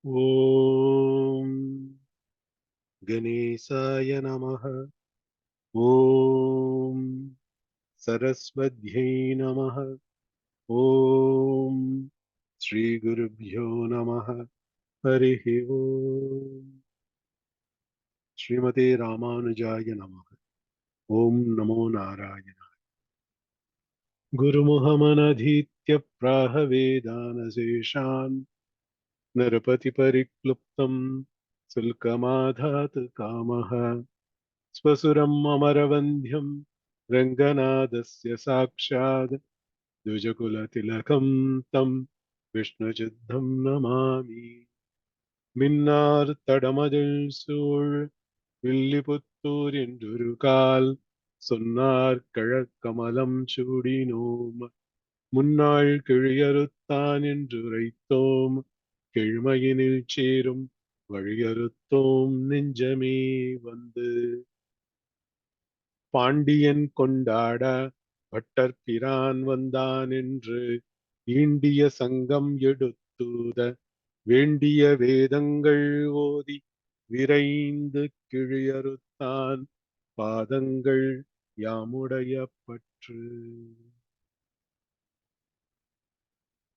ॐ गणेशाय नमः। ॐ सरस्वत्यै नमः। ॐ श्रीगुरुभ्यो नमः। हरिः ॐ श्रीमते रामानुजाय नमः। ॐ नमो नारायणाय। गुरुमुखमनधीत्य प्राह वेदानशेषान् नरपतिपरिक्लुप्तं शुल्कमाधातु कामः। स्वसुरम् अमरवन्ध्यं रङ्गनादस्य साक्षात् द्विजकुलतिलकं तं विष्णुचित्तं नमामि। மின்னார் தடமதில் சூழ் வில்லிபுத்தூரின்றொருகால் சொன்னார் கழற்கமலம் சூடினோம் முன்னாள் கிழியறுத்தான் என்றுரைத்தோம் கிழ்மையினில் சேரும் வழியறுத்தோம் நெஞ்சமே வந்து. பாண்டியன் கொண்டாட பட்டர்பிரான் வந்தான் என்று ஈண்டிய சங்கம் எடுத்தூத வேண்டிய வேதங்கள் ஓதி விரைந்து கிழியறுத்தான் பாதங்கள் யாமுடைய பற்று.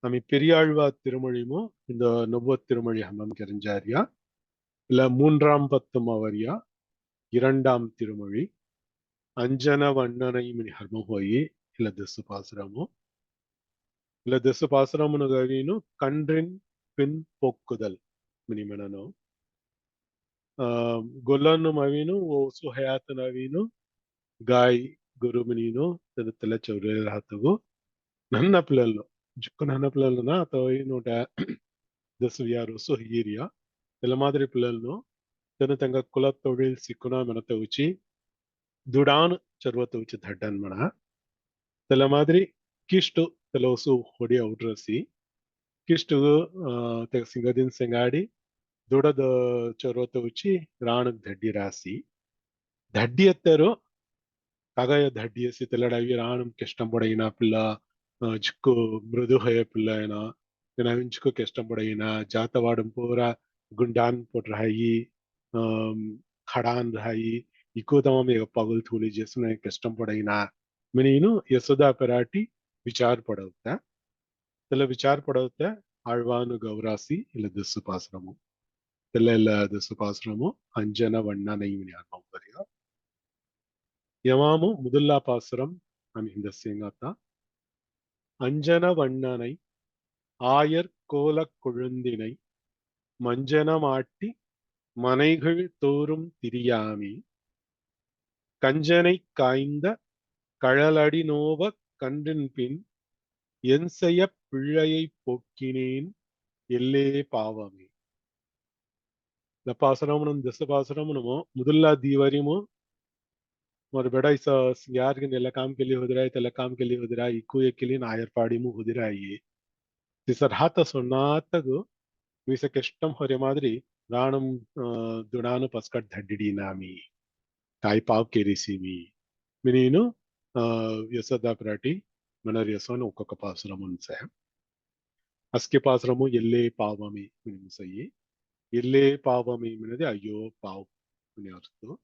நம்ம பெரியாழ்வார் திருமொழிமோ இந்த நொவ்வ திருமொழி ஹம்மம் கெரிஞ்சாரியா இல்ல மூன்றாம் பத்தும் அவரியா இரண்டாம் திருமொழி அஞ்சன வண்ணனை மினி ஹர்மம் போய் இல்ல திசு பாசுரமோ இல்ல திசு பாசுரமுனு கவினு கன்றின் பின் போக்குதல் மினிமனனோ గొల్లన్ను మవిను ఓ సుహయాత నవీను గాయ్ గురుమినీను తెల చౌరే రాతగు ನನ್ನ పిల్లల్లో జుక్కు నన్న పిల్లలనా ಅಥವಾ ನೂಟ ದಸು ಯಾರು ಸು ಹೀರಿಯ తెల మాదిరి పిల్లలను తన ತಂಗ ಕುಲ ತೊಡಿಲ್ ಸಿಕ್ಕುನ ಮನತ ಉಚಿ ದುಡಾನ್ ಚರ್ವತ ಉಚಿ ಧಡ್ಡನ್ ಮಣ తెల మాదిరి ಕಿಷ್ಟು తెలవసు ಹೊಡಿ ಔಡ್ರಸಿ ಕಿಷ್ಟು ತೆಗ ಸಿಂಗದಿನ್ ಸೆಂಗಾಡಿ ದುಡದ ಚರ್ವತ ಉಚಿ ರಾಣಕ್ ಧಡ್ಡಿ ರಾಸಿ ధడ్డి ఎత్తారు కగయ ధడ్డి వేసి తెల్లడవి రాణం కిష్టం పడైన పిల్ల జిక్కు మృదుహయ పిల్ల అయినా నేను అవించుకు కిష్టం పడైన జాతవాడం పోరా గుండాన్ పొట్ రహాయి ఖడాన్ రహాయి ఇకో తమ పగులు తూలి చేసిన కిష్టం పడైనా నేను యశోదా పెరాటి విచార పడవుతా తెల్ల విచార పడవుతా ఆళ్వాను గౌరాసి ఇలా దిస్సు పాసరము తెల్ల ఇలా దిస్సు పాసరము అంజన వಣ್ಣ నైమిని అర్థం யமாமு முதல்லா பாசுரம் இந்த சேங்காத்தா அஞ்சன வண்ணனை ஆயர் கோலக் கொழுந்தினை மஞ்சனமாட்டி மனைகள் தோறும் திரியாமி கஞ்சனை காய்ந்த கழலடி நோவ கன்றின் பின் என் செய்ய பிள்ளையை போக்கினேன் எல்லே பாவமே. இந்த பாசுரமும் திச பாசுரமுமோ முதல்லா தீவரிமோ और बेटा इस यार के नेला काम के लिए हो रहा है तेला काम के लिए हो रहा है इको एक के लिए नायर पाड़ी मु हो रहा है ये तिसर हाथ सोनातगु मीसे कष्टम होरे मादरी राणम दुडानु पस्कट धड्डी नामी काय पाव के रिसीमी मिनीनु यशोदा प्राटी मनर यशोन ఒక్కొక్క పాసురం ఉంసే అస్కి పాసురము ఎల్లే పావమి మినిసయి ఎల్లే పావమి మినది అయ్యో పావ్ అని అర్థం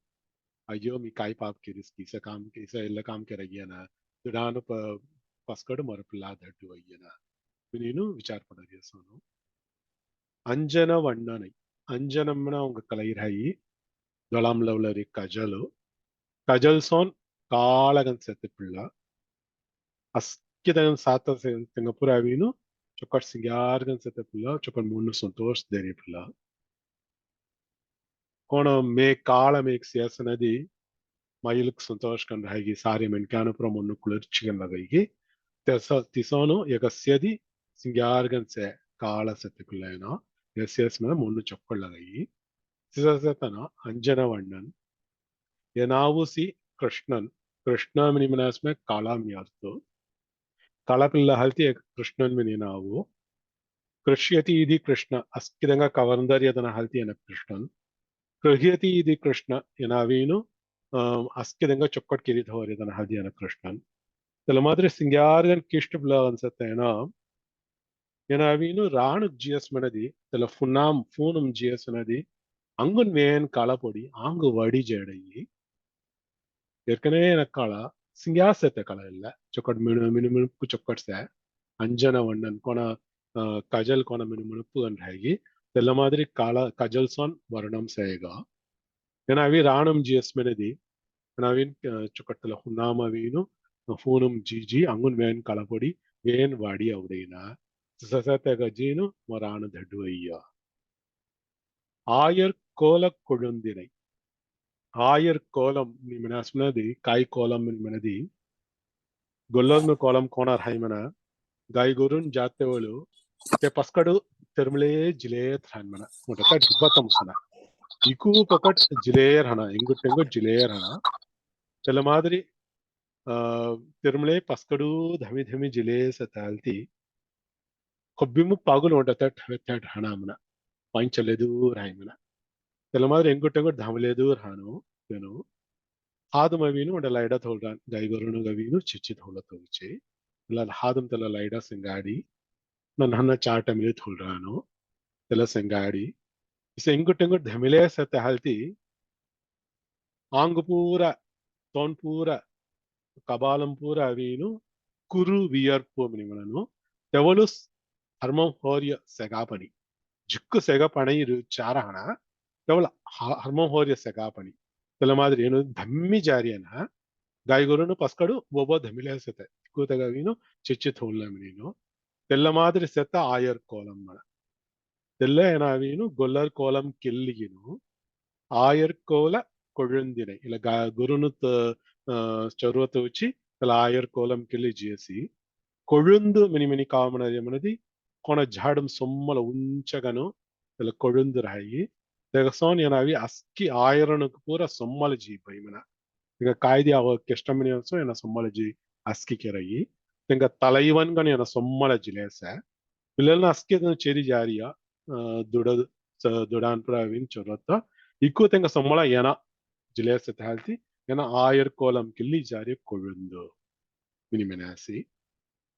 अयो मी काय पाप केलीस की काम ಎಲ್ಲ काम ಕೆರಗಿಯನ ದುಡಾನು ಪಸ್ಕಡು ಮರಪುಲ್ಲ ದಡ್ಡು ಅಯ್ಯನ ನೀನು ವಿಚಾರ ಪಡರಿ ಸೋನು ಅಂಜನ ವಣ್ಣನೈ ಅಂಜನಮ್ಮನ அவங்க கலைராயி தொலாம் லவ்லரி கஜலு கஜல் சோன் காளகன் செத்து பிள்ளை அஸ்கிதன் சாத்த சிங்கப்பூர் அவினு चौकट सिंगारगन सेते पिल्ला चौकट मुन्नु संतोष देरी पिल्ला कौन मे काल में एक सियासन नदी मयुलक संतोष कन रहेगी सारे मेनकानुपुर मुन्नु कुलर्चिगन लगेगी तिसोनु यगस्यदि सिंगारगन से काला सत्य पिल्लायना यस्यस में मुन्नु चौकट लगेगी सिससतना अंजन वर्णन यनावुसी कृष्णन कृष्ण मिनिमनास में काला मियास्तो काला पिल्ला हल्ती एक कृष्णन मिनिनावु कृष्यति इति कृष्ण अस्किदंगा कवर्ंदर यदन हल्ती अन कृष्णन गृह्यति इति कृष्ण यनावीनु अस्किदंगा चौकट किरीत हो यदन हल्ती अन कृष्णन तलमाद्रे सिंगारगन किष्ट पिल्ला अनसतेना Yenavinu Ranuk GS Manadi, Telefunam Funum GS Manadi, Angun Vain Kalapodi, Angu Vadi Jedi, Yerkane Nakala, Singaseta Kalala, Chokot Minimum Puchokotsa, Anjana Vandan Kona Kajal Kona Minimupu and Hagi, Telamadri Kala Kajalson, Varanam Sega. Yenavi Ranum GS Manadi, Navin Chokatala Hunama Vino, Funum Gigi, Angun Vain Kalapodi, Vain Vadi Avdina. Sasatagajino, Marana Dhaduaya. Ayar Kola Kodundinai. Ayar Kolam Nimanasmanadi, Kai Kolam Manadi, Golan Kolam Konar Haimana, Gai Gurun Jatevolu, Te Pascado Termale Gileat Hanmana, Mutaka Batamsana. Iku Pocket Gilear Hana, Ingutango Gilear Hana, Telemadri Termale Pascado, Dhamidhami Giles at Alti, Kobimu Pagun or that Hanamana, Panchaledu Raimana. Telamar engutango dhamaledur hano, hadum avinu and a lida tholdan, Gaigorunu Gavinu, Chichit Holatovici, La Hadum Tela Lida Sengadi, Nanhana Chartamil Tholdano, Tela Sengadi, is engutango dhamiles at the halti, Angapura, Tonpura, Kabalampura Avinu, Kuru Vier Pominimano, Tevolus Harmon Horia Segapani, Jukku Segapani Charahana, Teval Harmon Horia Segapani. Telamadri, Dhammi Jariana, Gaigorunu Pascadu, Bobo Dhamila Seta, Kutagavino, Chichit Holamino, Telamadri Seta Ayer Column. Tella and Avino, Golar Column Killigino, Ayer Cola, Kodundine, Ilaga Gurunut Charuatuchi, the Ayer Column Killi GSC, Kodundu Minimini Kamana Yamanadi, Kona Jadam Sommal Unchagano, the Kodundurai. Son Yanavi Aski iron pura somology by Mana. The Kaidi our Kestamini also in a somology Aski Kerai. Think a Talaivan gun in a somology lessa. Villain Aski and Cherry Jaria, Dudan Pravin Chorata. Iku think a Somola Yana Giles at healthy, Yana Ayer column Killi Jari Korundo. Minimanasi.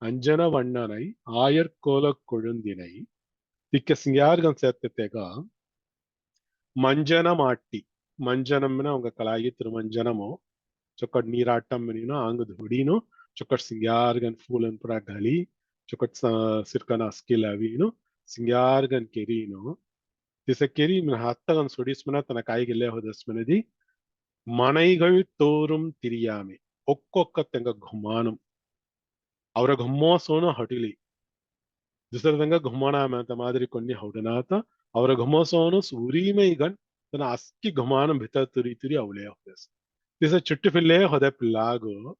Anjana Vandanai, Ayer Kola Korundinai. Tikasngargan set the Tega. Manjana Mati, Manjanamina, Kalai Manjanamo, Chokat Niratam Menina, Angud Hudino, Chokat Singargan Full and Pragali, Chokat Sirkana Skilavino, Singargan Kerino. This a Keri Manhattan and Sudismanat and a Kaigaleho the Smenadi, Manaigavi Torum Tiriami, Okokatanga Gumanum, Aura Gumosona Hotili. This is the Gumana Matamadri Kondi Haudanata, Aura Gumosonus, Urimegan. Then aski Gumanam Bita Turi Aule of this. This is a Chutifile Hodapilago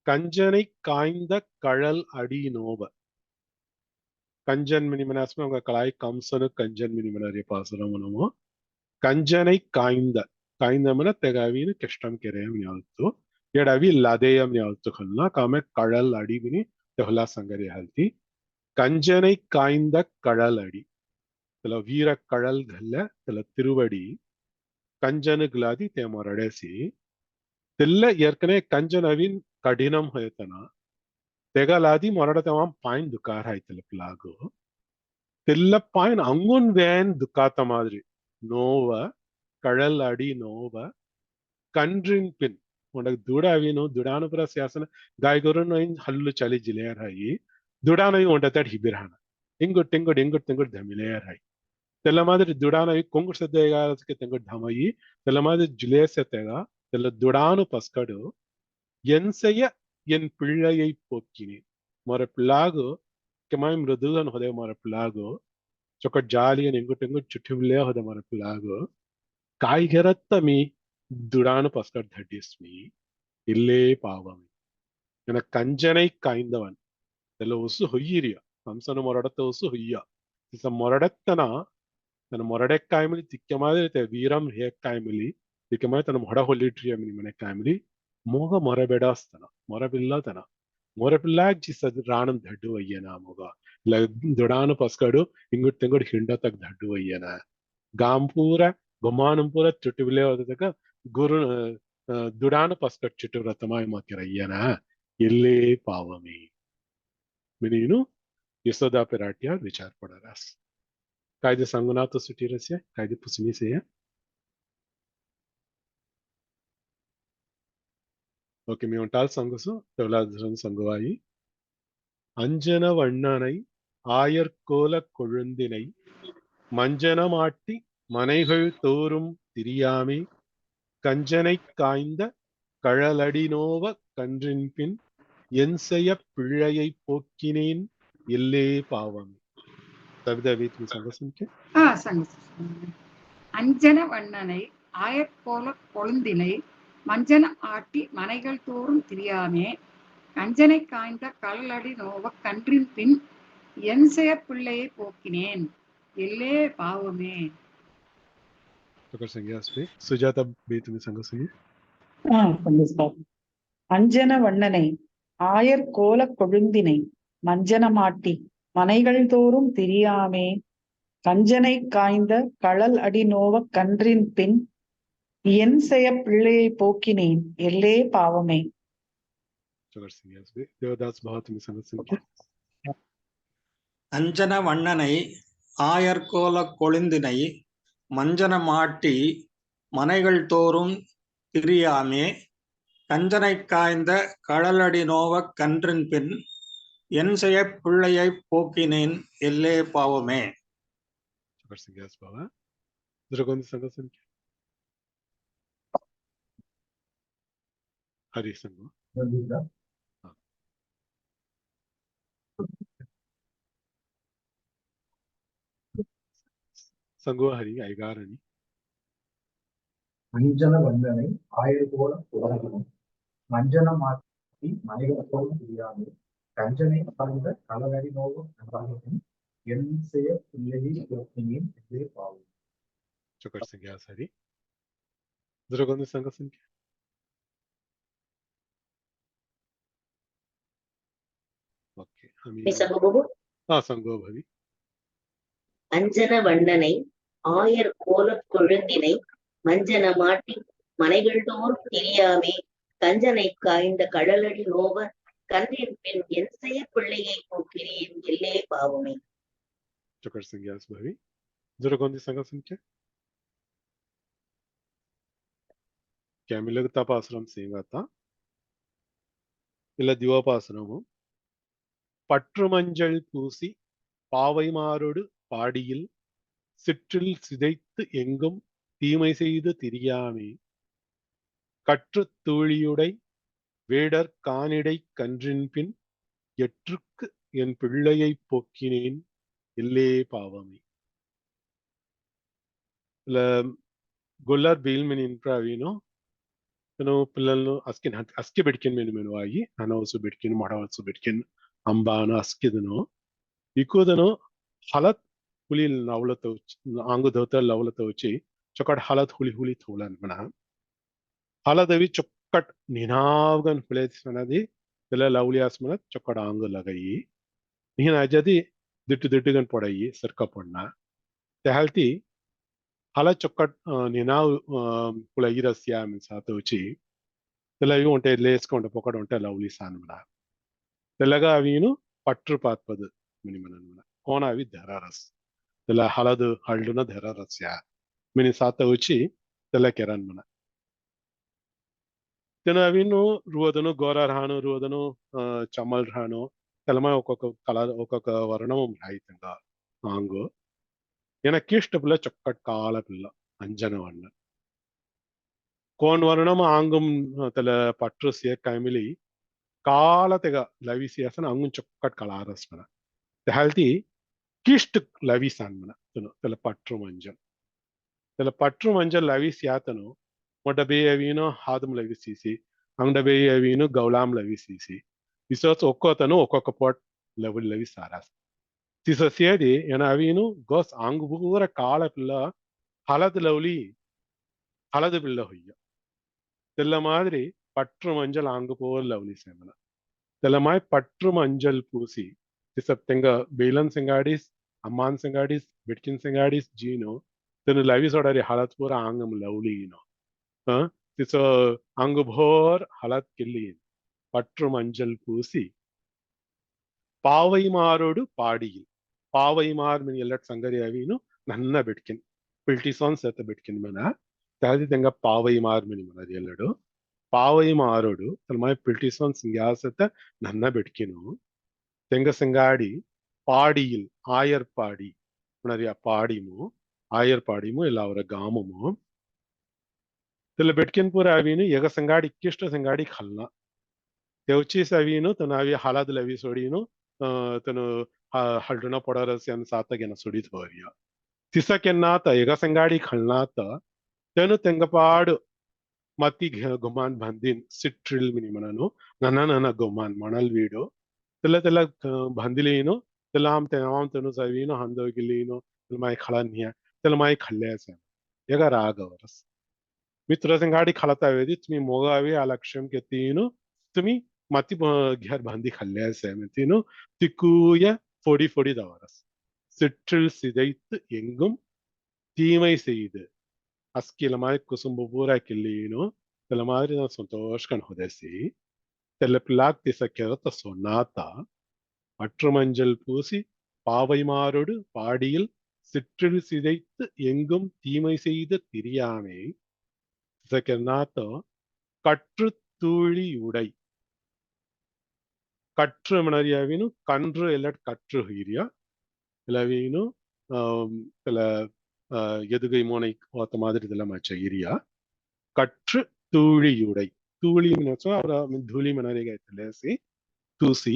Kanjani Kinda Karal Adi Nova. Kanjan Minimanasma Kalai comes on a Kanjan Minimanari Pasaramonamo. Kanjani Kinda Mana Tegavin Kestam Kerem Yalto. Yet I will Ladeam Yalto Kalna, Kame Karal Adi Mini, Tehula Sangari Halti. Kanjani Kinda Karal Adi. Tela Vira Karal Gala, Tela Tiruvadi. Kanjana Gladi Temoradesi. Tilla Yerkane Kanjanavin Kadinam Hoyatana. Tegaladi Moradatama Pine Dukar Haitelaplago. Tilla Pine Angun Van Dukata Madri. Nova, Kadaladi Nova, Kandrin Pin. One of Dudavino, Dudanapra Siasana, Gaigorano in Hallu Chali Gilear Hai. Dudana you wanted that Hibirhana. Ingot Tingot Damilair Hai. Telamadri Dudana Kongus at the Tengot Dhamai, Telamadri Gilesetega, Tela Dudano Pascado, Yensaya Yen Pillai Pokini, Moraplago, Kamaim Radulan Hode Moraplago, Chokat Jali and Ingotango Chutivle Hode Moraplago, Kai Geratami, Dudano Pascat that is me, Ille Pavami. And a Kanjanai kind of one. The Losu Huiria, Samsana Moratasu Huya. It's a Moradatana. And Moradek Kaimili, Tikamadi, the Viram Hek Kaimili, Tikamat and Moda Holy Tree Miniman Kaimili, Moga Morabedastana, Morabillatana, Morapilag is a Ranam Dhadu Yena Moga, like Dodana Pascado, Ingut Tingut Hindatak Dhadu Yena, Gampura, Gomanampura, Tutivile, Guru Dudana Pascat Chituratama Makira Yena, Ille Pavami. Mininu, Yashoda पिराटियार विचार पडारास कायदे संगनाथ सुटीरस्य कायदे पुसनीसेय okay मी उंटाल संगसु तेवलादरन संगवाई अंजन वण्णनै आयर्कोल कोळुंदिनै மஞ்சனமாட்டி மனைகள் தோறும் திரியாமே கஞ்சனை காய்ந்த கழலடி நோவ கன்றின் பின் என் செய்ய பிழையை போக்கினேன் எல்லே பாவம் தவிதவித் சங்கசன்கே அஞ்சன வண்ணனை ஆயர்கோல கொழுந்தினை மஞ்சன ஆட்டி மனைகள் தோறும் திரியாமே கஞ்சனை காய்ந்த கழலடி நோவ கன்றின் பின் என் செய்ய பிள்ளையை போக்கினேன் எல்லே பாவமே. சுஜாதா பேத்துமி சங்கசனி அஞ்சன வண்ணனை ஆயர் கோல கொழுந்தினை மஞ்சனமாட்டி மனைகள் தோறும் திரியாமே கஞ்சனை காய்ந்த களல் அடி நோவ கன்றின் பின் என் செய்ய பிள்ளையை போக்கினேன் எல்லே பாவமே. தேவதாஸ் பகவத்மி சங்கசனி அஞ்சன வண்ணனை ஆயர்கோல கொழுந்தினை மஞ்சனமாட்டி மனைகள் தோறும் திரியாமே கஞ்சனை காய்ந்த கழலடி நோவ கன்றின் பின் என் செய்ய பிள்ளையை போக்கினேன் எல்லே பாவமே. ஹரி சங்கம் சங்கோ ஹரி ஐகாரணி அஞ்சன வண்ணனை ஆயர்கோல கொழுந்தினை மஞ்சனமாட்டி மனைகள் தோறும் திரியாமே கஞ்சனை காய்ந்த கழலடி நோவ கன்றின் என் செய்ய பிள்ளையை போக்கினேன் எல்லே பாவமே. चुकर संज्ञा हरी दुर्गंध संघ संख्या ओके संगो भवी அஞ்சன வண்ணனை ஆயர் கோல கொழுந்தினை மஞ்சன மாட்டி மனைகள் தோறும் திரியாமே கஞ்சனை காய்ந்த கழலடி நோவ கன்றின் பின் என் செய்ய பிள்ளையை போக்கினேன் எல்லே பாவமே. चुकर संज्ञा भवी दुर्गंध संघ संख्या கேமிலகத்தாபாசுரம் செய்வாத்தா இல்ல திவோபாசுரமும் பற்றுமஞ்சள் பூசி பாவைமாரோடு பாடியில் சிற்றில் சிதைத்து எங்கும் தீமை செய்து திரியாமே கற்று தூழியுடை வேடர் கானிடை கன்றின் பின் எற்றுக்கு என் பிள்ளையை போக்கினேன் எல்லே பாவமே. இல்ல கொல்லார் பீல்மென் இன்ப்ராவினோ పిల్లలను అస్కి బిడ్కిన్ మెను ఆగి అనవసు బిడ్కిన్ మడవసు బిడ్కిన్ అంబాను అస్కిదను ఇకుదను హలత్ ಹುಲಿ ನವಲತ ಆಂಗು ದೌತ ಲವಲತ వచ్చి ಚೊಕಟ್ ಹಲತ್ ಹುಲಿ ಹುಲಿ ಥೋಲನ್ ಮನ ಹಲದವಿ ಚೊಕ್ಕಟ್ ನಿನಾವಗನ್ ಹುಲೇಸ್ ಮನದಿ ತೆಲ ಲವಲಿಯಾಸ್ ಮನ ಚೊಕ್ಕಟ್ ಆಂಗು ಲಗಯಿ ನಿಹನ ಅಜದಿ ದಿಟ್ಟು ದಿಟ್ಟುಗನ್ ಪೊಡಯಿ ಸರ್ಕ ಪೊಣ್ಣ ತೆಹಲ್ತಿ ಹಲ ಚೊಕ್ಕಟ್ ನಿನಾವ್ ಹುಲಗಿ ರಸ್ಯಾ ಮಿನ್ ಸಾತ వచ్చి తెల్లవి ఉంటే లేసుకుంటే పొక్కడు ఉంటే లవ్లీ సానమన తెల్లగా అవిను పట్టు పాత్పదు మినిమనమన కోన అవి ధరారస్ తెల్ల హలదు హల్డున ధరారస్య మిని సాత వచ్చి తెల్ల కెరన్మన తెన అవిను రువదను గోరర్హాను రువదను చమల్హాను తెల్లమ ఒక్కొక్క కలర్ ఒక్కొక్క వర్ణం రాయితంగా ఆంగు எனக்கிஷ்ட பிள்ளை చొక్కట్ కాల పిల్ల అంజన వన్న కోన్ వర్ణం ఆంగం తెల పట్టు సే కమిలి కాలతెగ లవిసియాసన అంగుం చొక్కట్ కలారస్మన తెహల్తి కిష్ట లవిసాన్మన తెల పట్టు మంజల్ తెల పట్టు మంజల్ లవిసియాతను మొట బే అవినో హాదం లవిసిసి అంగ బే అవిను గౌలాం లవిసిసి విసోస్ ఒక్కోతను ఒక్కొక్క పోట్ లెవెల్ లవిసారాస్ திசசியதி என அவினு கோஸ் ஆங்கு பூர கால பிள்ள ஹலது லவ்லி ஹலது பிள்ள ஹொய்ய தெல்ல மாதிரி பற்று மஞ்சள் ஆங்கு போர் லவ்லி சேமன தெல்லமாய் பற்று மஞ்சள் பூசி திசப்தெங்க பீலன் செங்காடிஸ் அம்மான் செங்காடிஸ் பிட்கின் செங்காடிஸ் ஜீனோ தென்னு லவி சோடாரி ஹலத் பூர ஆங்கம் லவ்லினோ திச ஆங்கு போர் ஹலத் கில்லியின் பற்று மஞ்சள் பூசி ಪಾವೈಮಾರೋಡು ಪಾಡಿಯಿಲ್ ಪಾವೈಮಾರ್ ಮಿನ್ ಎಲ್ಲಟ್ ಸಂಗರಿ ಅವಿನು ನನ್ನ ಬಿಟ್ಕಿನ್ ಪಿಲ್ಟಿಸಾನ್ ಸತ ಬಿಟ್ಕಿನ್ ಮನ ತಾದಿ ತೆಂಗ ಪಾವೈಮಾರ್ ಮಿನ್ ಮನದಿ ಎಲ್ಲಡು ಪಾವೈಮಾರೋಡು ತಲ್ಮಾಯ ಪಿಲ್ಟಿಸಾನ್ ಸಿಂಗ್ಯಾಸತ ನನ್ನ ಬಿಟ್ಕಿನು ತೆಂಗ ಸಂಗಾಡಿ ಪಾಡಿಯಿಲ್ ಆಯರ್ ಪಾಡಿ ಮನದಿ ಪಾಡಿಮು ಆಯರ್ ಪಾಡಿಮು ಇಲ್ಲ ಅವರ ಗಾಮಮು ತಲ ಬಿಟ್ಕಿನ್ ಪೂರ ಅವಿನು ಎಗ ಸಂಗಾಡಿ ಇಕ್ಕಿಷ್ಟ ಸಂಗಾಡಿ ಖಲ್ನ तेवचीस अवीनु तन अवी हालाद लवी सोडीनु तनु हल्डुना पडरस्यान सात गेना सोडीत होरिया तिसा केन्ना त एगा संगाडी खळना त तेनु तेंगपाड मती गुमान बंदिन सिट्रिल मिनी मननु नना नना गुमान मनल वीडो तेला तेला बंदिलेनो तेला हम तनु सवीनु हंदोगिलीनो तेला माय खळनिया तेला माय खल्ल्यासा एगा रागवरस मित्र संगाडी खळता वेदी तुम्ही मोगावे अलक्षम के तीनु तुम्ही माती घर बांधी खल्ल्यास तीनो तिकूय फोडी फोडी दवरस सिट्रिल सिदैत एंगुम தீமை செய்து அஸ்கிலமாய் குசும்பு பூரா கிள்ளினோ தெல மாதிரி நான் சந்தோஷக்கன் ஹொதசி தெல பிளாக் திசக்கிறத சொன்னாத்தா பற்று மஞ்சள் பூசி பாவைமாரோடு பாடியில் சிற்றில் சிதைத்து எங்கும் தீமை செய்து திரியாமே திசக்கிறனாத்தோ கற்று தூளி உடை கற்று மணரியாவினு கன்று ಎಲ್ಲಟ್ கற்று ஹீரியா ಎಲ್ಲವೀನು ಎಲ್ಲ ಎದುಗೈ ಮೋனை ಓತ மாதிரி இதெல்லாம் மச்ச ஹீரியா கற்று தூளியுடை தூளி மனசோ ಅವರ ಧೂಳಿ ಮನರಿಗೆ ಐತಲೇಸಿ ತೂಸಿ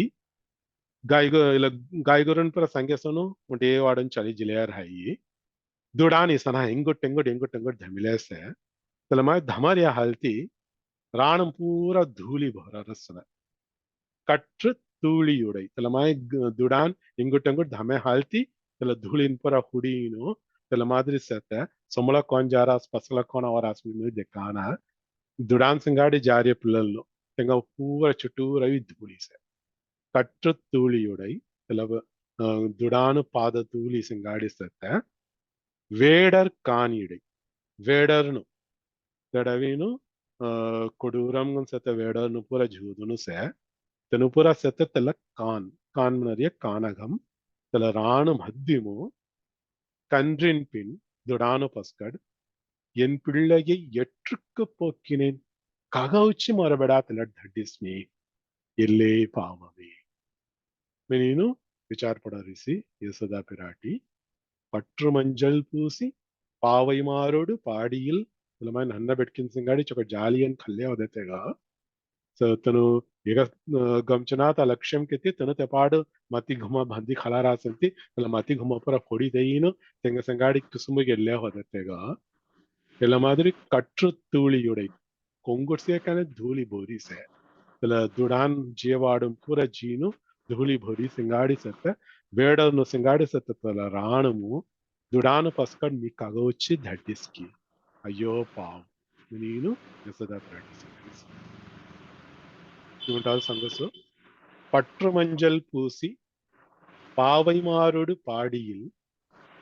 गायगोरन पर संगेसनु मुंडे वाडन चली जिलेर हाई दुडानी सना ಹೆಂಗುಟ್ धमिलेसे तलमा धमरिया हालती राणम पूरा धूली भरा रसना कट्र तूलियुडै तलमाय दुडान इंगुट धमे हालती तला धूलिन पर हुडीनो तला मादरी सते समला कौन जारा स्पसला कौन और आसमी में देखाना दुडान संगाडी जारिय पिल्लल्लो तेंगा पूरा चुटूर अवी धूली से कट्र तूलियुडै तला दुडान पाद तूली संगाडी सते वेडर कानिडै वेडरनु तडवीनु कोडूरम सते वेडरनु पूरा झूदुनु से तनुपुरा सत्य तल कान कान मनरिय कानगम तल राणु मध्यमो கன்றின் பின் துடானு பஸ்கட் என் பிள்ளையை எற்றுக்கு போக்கினேன் ககவுச்சி மரபடா திலட் தட்டிஸ்மே ಎಲ್ಲೇ ಪಾವವೇ ನೀನು ವಿಚಾರ ಪಡರಿಸಿ ಯಸದಾ ಪಿರಾಟಿ ಪಟ್ರು ಮಂಜಲ್ ಪೂಸಿ ಪಾವೈ ಮಾರೋಡು ಪಾಡಿಯಿಲ್ ಇಲ್ಲಮ ನನ್ನ ಬೆಟ್ಕಿನ್ ಸಿಂಗಾಡಿ ಚೊಕ ಜಾಲಿಯನ್ ಖಲ್ಲೆ ಹೋದತೆಗ तनु एक गमचनात लक्ष्यम के तनु तेपाड मती घुमा भांदी खला रासंती तला मती घुमा पर फोडी देयिनो तेंग संगाडी कुसुम गेल्ले होदतेग एला मादरी कट्रु तूलियुडै कोंगुर्से कने धूली बोरी से तला दुडान जीवाडम पूरा जीनु धूली बोरी संगाडी सत्त वेडनु संगाडी सत्त तला राणमु दुडान पस्कड मी कागोची धटिस्की अयो पाव ನೀನು ಯಸದಾ ಪ್ರಾಕ್ಟೀಸ್ இவன்றால் சங்கசு பற்று மஞ்சள் பூசி பாவைமாரோடு பாடியில்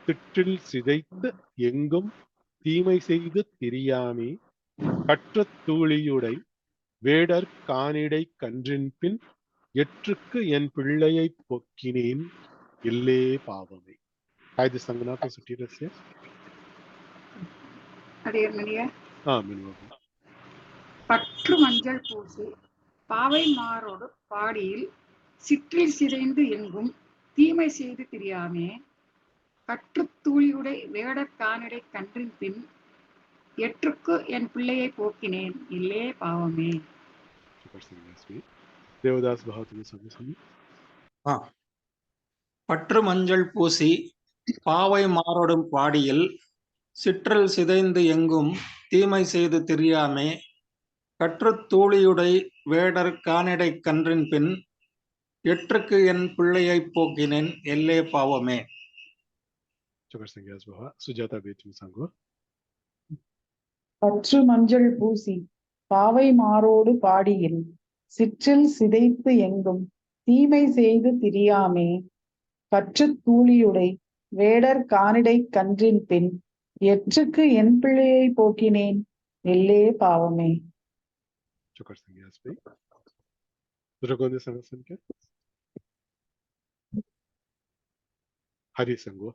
திற்றில் சிதைத்து எங்கும் தீமை செய்து திரியாமே கற்ற தூளியுடை வேடர் கானிடை கன்றின் பின் எற்றுக்கு என் பிள்ளையை பொக்கினேன் இல்லே பாவமே காய்து சங்கநாத சுட்டிரஸ்ய பற்று மஞ்சள் பூசி பாவை மாரோடு பாடியில் சிற்றில் சிதைந்து எங்கும் தீமை செய்து திரியாமே கற்று தூளியுடை வேடர் கானிடை கன்றின் பின் எற்றுக்கு என் பிள்ளையை போக்கினேன் இல்லே பாவமே தேவதாஸ் பகவதி பற்று மஞ்சள் பூசி பாவை மாரோடும் பாடியில் சிற்றில் சிதைந்து எங்கும் தீமை செய்து திரியாமே கற்று தூளியுடை வேடர் கானிடை கன்றின் பின் எற்றுக்கு என் பிள்ளையை போக்கினேன் எல்லே பாவமே பற்று மஞ்சள் பூசி பாவை மாரோடு பாடியில் சிற்றில் சிதைத்து எங்கும் தீமை செய்து திரியாமே கற்று தூளியுடை வேடர் கானிடை கன்றின் பின் எற்றுக்கு என் பிள்ளையை போக்கினேன் எல்லே பாவமே जो कर संज्ञा पे दुर्गोंदे संगसन के ஹரிசங்கோ.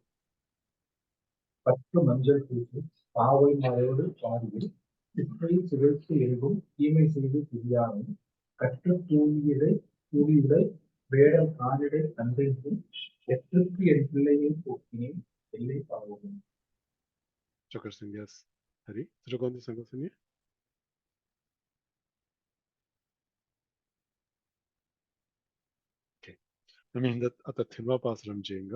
பற்று மஞ்சள் பூசி பாவை மலையோடு பாடியில் சிற்றில் சிதைத்து எங்கும் தீமை செய்து திரியாமல் கற்று தூளியுடை வேடல் காணிடை தந்தைக்கும் எற்றுக்கு என் பிள்ளையின் போக்கினேன் எல்லை பாவம். Chakar Singh, yes. Hari, Chakandi Sangha Singh. Okay. நம்ம இந்த அத்த தின்வா பாசுரம் செய்யுங்க.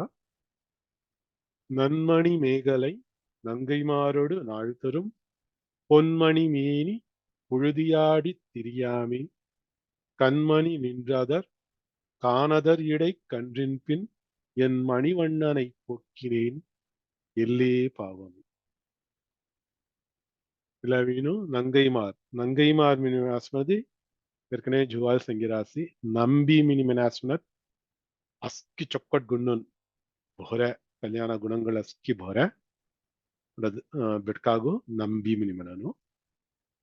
நன்மணி மேகலை நங்கைமாரோடு நாள் தரும் பொன்மணி மேனி புழுதியாடி திரியாமே கண்மணி நின்றதர் காணதர் இடை கன்றின் பின் என் மணிவண்ணனை போக்கினேன் எல்லே பாவம். இலவீனு நங்கைமார் மினிமாஸ்மதி ஏற்கனவே ஜுவால் ಸಂಗಿರಾಸಿ ನಂಬಿ ಮಿನಿಮೆನಾಸ್ಮತ್ ಅಸ್ಕಿ ಚೊಕ್ಕಟ್ ಗುಣ್ಣನ್ ಭೊರ ಕಲ್ಯಾಣ ಗುಣಗಳ ಅಸ್ಕಿ ಭೊರ ಬಿಡ್ಕಾಗು ನಂಬಿ ಮಿನಿಮನನು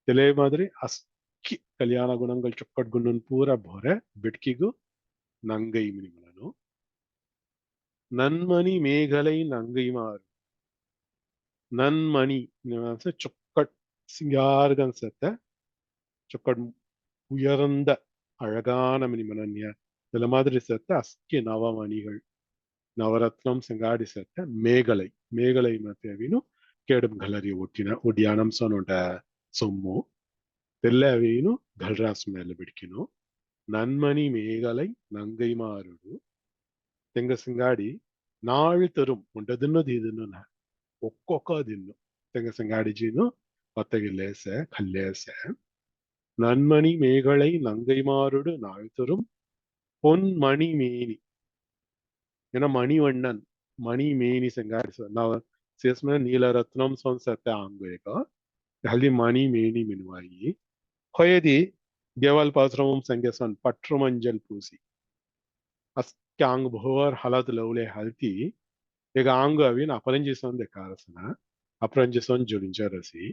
ತೆಲೆ ಮಾದರಿ ಅಸ್ಕಿ ಕಲ್ಯಾಣ ಗುಣಗಳ ಚೊಕ್ಕಟ್ ಗುಣ್ಣನ್ ಪೂರ ಭೊರ ಬಿಡ್ಕಿಗು ನಂಗೈ ಮಿನಿಮನನು நன்மணி மேகலை நங்கைமார் நன்மணி சொக்கட் சிங்கார்கன் செத்த சொக்கட் உயர்ந்த அழகான மணிமனன்ய சில மாதிரி செத்த அஸ்கி நவமணிகள் நவரத்னம் செங்காடி செத்த மேகலை தேவினு கேடும் ಗಲರಿ ಒಡ್ಯಾಣಂ ಸೊನೊಂಡ ಸೊಮ್ಮು ತೆಲ್ಲವೇನು ಗಲ್ರಾಸ್ ಮೇಲೆ ಬಿಡ್ಕಿನು நன்மணி மேகலை நங்கைமாருடு ತೆಂಗ ಸಿಂಗಾಡಿ ನಾಳು ತರುಂ ಉಂಟದನ್ನು ದೀದನ್ನು ಒಕ್ಕೊಕ್ಕ ದಿನ್ನು ತೆಂಗ ಸಿಂಗಾಡಿ ಜೀನು ಒತ್ತಗೆ ಲೇಸೆ ಕಲ್ಲೇಸೆ நன்மணி மேகலை நங்கைமாருடு நாள் தரும் பொன் மணி மேனி ஏன்னா மணிவண்ணன் மணி மேனி செங்காடி ನಾವು ಸೇಸ್ಮ ನೀಲರತ್ನಂ ಸೊನ್ಸತ್ತೆ ಆಂಗುಯಕ ಹಲ್ಲಿ ಮಣಿ ಮೇನಿ ಮಿನುವಾಯಿ ಹೊಯದಿ ದೇವಲ್ ಪಾಸ್ರಮಂ ಸಂಗೆಸನ್ ಪಟ್ರು ಮಂಜಲ್ ಪೂಸಿ आंग भोर हलद लवले हलती एक आंग अवीन अपरंजिसन देकारसना अपरंजिसन जोलिंचरसी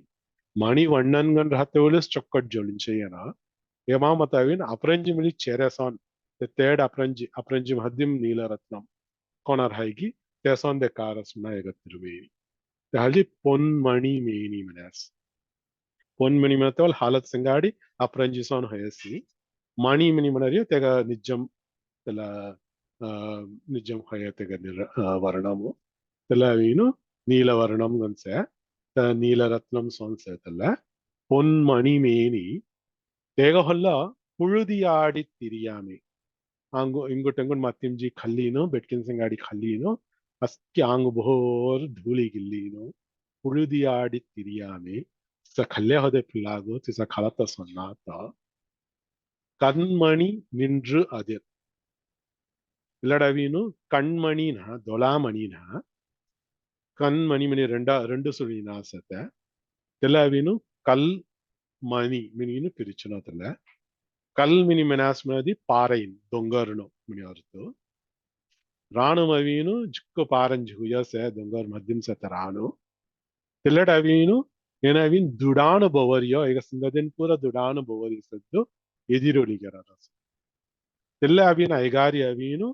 मणि वण्णनगन रहते उलस चक्कट जोलिंचेयना येमा मतविन अपरंजि मिली चेरेसन ते तेड अपरंजि मध्यम नीलरत्नम कोनर हाइगी तेसन देकारसना एगतिरुवेनी तहली पोन मणि मेनी मनेस पोन मणि मतवल हालत संगाडी अपरंजिसन होयसी मणि मणि मनरियो तेगा निजम तेला ನಿಜಂ ಹಯತೆಗ ವರ್ಣಮು ತೆಲವೀನು ನೀಲವರ್ಣಂ ಗನ್ಸೆ ನೀಲರತ್ನಂ ಸೊನ್ಸೆತಲ್ಲ பொன்மணி மேனி தேக ಹೊಲ್ಲ புழுதியாடி திரியாமே ಆಂಗು ಇಂಗುಟಂಗುನ್ ಮತ್ತಿಂಜಿ ಖಲ್ಲೀನು ಬೆಟ್ಕಿನ್ ಸಂಗಾಡಿ ಖಲ್ಲೀನು ಅಸ್ಕಿ ಆಂಗು ಬಹುರ್ ಧೂಳಿ ಗಿಲ್ಲೀನು புழுதியாடி திரியாமே ಸ ಖಲ್ಲೆ ಹೊದೆ ಪಿಲ್ಲಾಗು ತಿಸ ಖಲತ ಸೊನ್ನಾತ ಕಣ್ಮಣಿ ನಿಂಡ್ರು அதிர் இல்லடவீனு கண்மணினா தொலாமணினா கண்மணி மணி ரெண்டு சொல்லினா சத்த தெலவீனு கல் மணி மினின்னு பிரிச்சுனா தெல கல் மினி மெனாஸ்மதி பாறையின் ದೊಂಗರ್ನು மினி ಅರ್ತು ರಾಣು ಮವೀನು ಜಿಕ್ಕು ಪಾರಂಜಿ ಹುಯಸೆ ದೊಂಗರ್ ಮಧ್ಯಮ ಸತ ರಾಣು ತೆಲಡವೀನು ಏನವೀನ್ ದುಡಾನು ಬವರಿಯೋ ಈಗ ಸಿಂಗದೆನ್ ಪೂರ ದುಡಾನು ಬವರಿಸದ್ದು ಎದಿರೊಳಿಗರ ರಸ ತೆಲವೀನ ಐಗಾರಿ ಅವೀನು